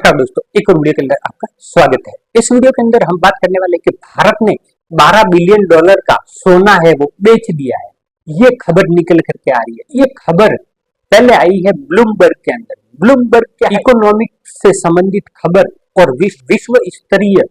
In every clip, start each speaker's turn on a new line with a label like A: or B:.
A: नमस्कार दोस्तों, एक और वीडियो के अंदर आपका स्वागत है। इस वीडियो के अंदर हम बात करने वाले कि भारत ने 12 बिलियन डॉलर का सोना है वो बेच दिया है। ये खबर निकल करके आ रही है। ये खबर पहले आई है ब्लूमबर्ग के अंदर। ब्लूमबर्ग क्या इकोनॉमिक से संबंधित खबर और विश्व स्तरीय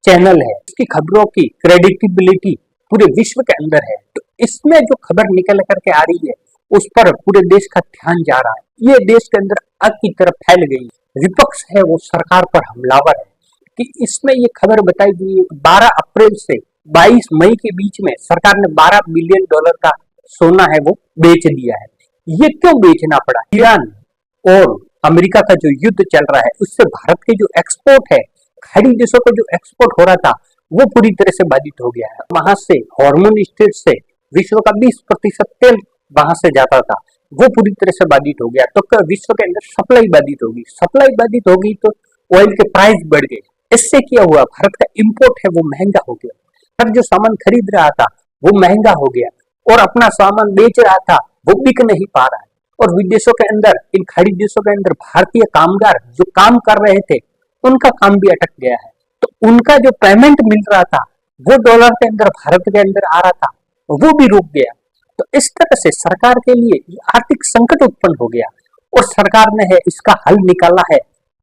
A: चैनल है। इसकी खबरों की क्रेडिटेबिलिटी पूरे विश्व के अंदर है। तो इसमें जो खबर निकल करके आ रही है उस पर पूरे देश का ध्यान जा रहा है। ये देश के अंदर आग की तरफ फैल गई है। विपक्ष है वो सरकार पर हमलावर है कि इसमें ये खबर बताई गई है 12 अप्रैल से 22 मई के बीच में सरकार ने 12 बिलियन डॉलर का सोना है वो बेच दिया है। ये क्यों बेचना पड़ा? ईरान और अमेरिका का जो युद्ध चल रहा है उससे भारत के जो एक्सपोर्ट है, खाड़ी देशों को जो एक्सपोर्ट हो रहा था वो पूरी तरह से बाधित हो गया है। वहां से हार्मोन स्टेट से विश्व का 20% तेल वहां से जाता था, वो पूरी तरह से बाधित हो गया। तो विश्व के अंदर सप्लाई बाधित होगी। सप्लाई बाधित होगी तो ऑयल के प्राइस बढ़ गए। इससे क्या हुआ? भारत का इंपोर्ट है वो महंगा हो गया। हर जो सामान खरीद रहा था वो महंगा हो गया और अपना सामान बेच रहा था वो बिक नहीं पा रहा है। और विदेशों के अंदर, इन खाड़ी देशों के अंदर भारतीय कामगार जो काम कर रहे थे उनका काम भी अटक गया है। तो उनका जो पेमेंट मिल रहा था वो डॉलर के अंदर भारत के अंदर आ रहा था, वो भी रुक गया। तो इस तरह से सरकार के लिए आर्थिक संकट उत्पन्न हो गया और सरकार ने है इसका हल निकाला है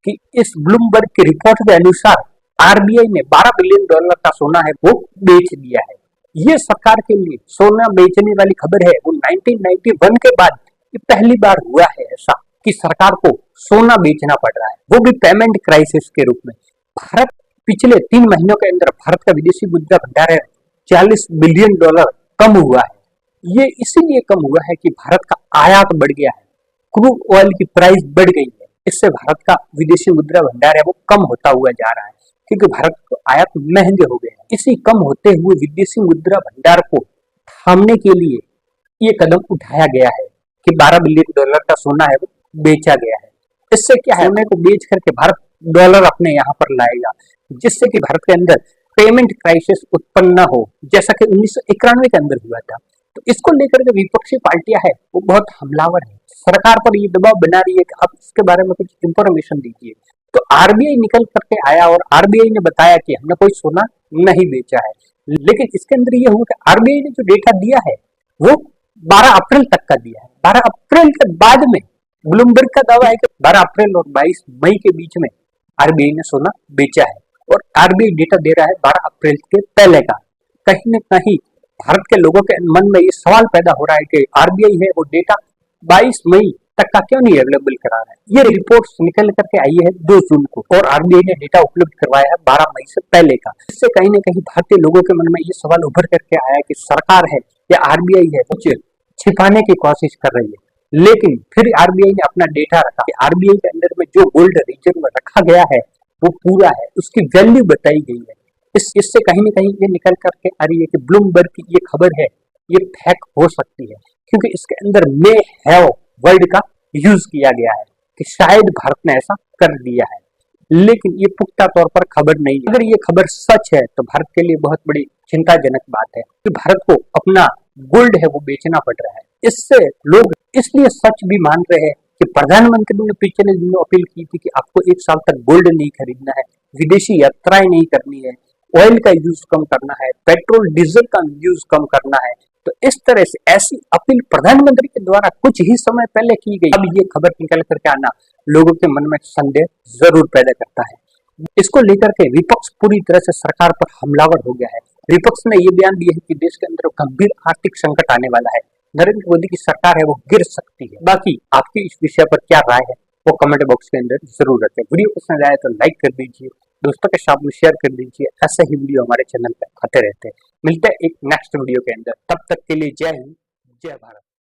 A: कि इस ब्लूमबर्ग की रिपोर्ट के अनुसार आरबीआई ने 12 बिलियन डॉलर का सोना है वो बेच दिया है। ये सरकार के लिए सोना बेचने वाली खबर है वो 1991 के बाद ये पहली बार हुआ है ऐसा कि सरकार को सोना बेचना पड़ रहा है, वो भी पेमेंट क्राइसिस के रूप में। भारत पिछले 3 महीनों के अंदर भारत का विदेशी मुद्रा भंडार है 40 बिलियन डॉलर कम हुआ है। ये इसीलिए कम हुआ है कि भारत का आयात बढ़ गया है, क्रूड ऑयल की प्राइस बढ़ गई है। इससे भारत का विदेशी मुद्रा भंडार है वो कम होता हुआ जा रहा है क्योंकि भारत को आयात महंगे हो गए हैं। इसी कम होते हुए विदेशी मुद्रा भंडार को थामने के लिए ये कदम उठाया गया है कि 12 बिलियन डॉलर का सोना है वो बेचा गया है। इससे क्या है, सोने को बेच करके भारत डॉलर अपने यहाँ पर लाएगा, जिससे कि भारत के अंदर पेमेंट क्राइसिस उत्पन्न न हो, जैसा कि 1991 के अंदर हुआ था। तो इसको लेकर के विपक्षी पार्टियां है वो बहुत हमलावर है। सरकार पर ये दबाव बना रही है कि आप इसके बारे में कुछ इंफॉर्मेशन दीजिए। तो आरबीआई निकल करके आया और आरबीआई ने बताया कि हमने कोई सोना नहीं बेचा है। लेकिन इसके अंदर ये हुआ कि आरबीआई ने जो डेटा दिया है वो 12 अप्रैल तक का दिया है। 12 अप्रैल के बाद में ब्लूमबर्ग का दावा है कि 12 अप्रैल और 22 मई के बीच में आरबीआई ने सोना बेचा है और आरबीआई डेटा दे रहा है 12 अप्रैल के पहले का। कहीं न कहीं भारत के लोगों के मन में ये सवाल पैदा हो रहा है कि आरबीआई है वो डेटा 22 मई तक का क्यों नहीं अवेलेबल करा रहा है। ये रिपोर्ट्स निकल करके आई है 2 जून को और आरबीआई ने डेटा उपलब्ध करवाया है 12 मई से पहले का। इससे कहीं न कहीं भारतीय लोगों के मन में ये सवाल उभर करके आया कि सरकार है या आरबीआई है कुछ छिपाने की कोशिश कर रही है। लेकिन फिर आरबीआई ने अपना डेटा रखा कि आरबीआई के अंदर में जो गोल्ड रिजर्व रखा गया है वो पूरा है, उसकी वैल्यू बताई गई है। इससे कहीं न कहीं ये निकल करके आ रही है कि ब्लूमबर्ग की ये खबर है ये फेक हो सकती है क्योंकि इसके अंदर मे हैव वर्ड का यूज किया गया है कि शायद भारत ने ऐसा कर दिया है, लेकिन ये पुख्ता तौर पर खबर नहीं है। अगर ये खबर सच है तो भारत के लिए बहुत बड़ी चिंताजनक बात है कि भारत को अपना गोल्ड है वो बेचना पड़ रहा है। इससे लोग इसलिए सच भी मान रहे हैं कि प्रधानमंत्री ने पिछले दिनों अपील की थी कि आपको 1 साल तक गोल्ड नहीं खरीदना है, विदेशी यात्राएं नहीं करनी है, ऑयल का यूज कम करना है, पेट्रोल डीजल का यूज कम करना है। तो इस तरह से ऐसी अपील प्रधानमंत्री के द्वारा कुछ ही समय पहले की गई। अब ये खबर निकल करके आना लोगों के मन में संदेह जरूर पैदा करता है। इसको लेकर के विपक्ष पूरी तरह से सरकार पर हमलावर हो गया है। विपक्ष ने ये बयान दिया है कि देश के अंदर गंभीर आर्थिक संकट आने वाला है, नरेंद्र मोदी की सरकार है वो गिर सकती है। बाकी आपकी इस विषय पर क्या राय है वो कमेंट बॉक्स के अंदर जरूर रखें। वीडियो पसंद आया तो लाइक कर दीजिए, दोस्तों के साथ में शेयर कर दीजिए। ऐसे ही वीडियो हमारे चैनल पर आते रहते हैं। मिलते हैं एक नेक्स्ट वीडियो के अंदर, तब तक के लिए जय हिंद, जय भारत।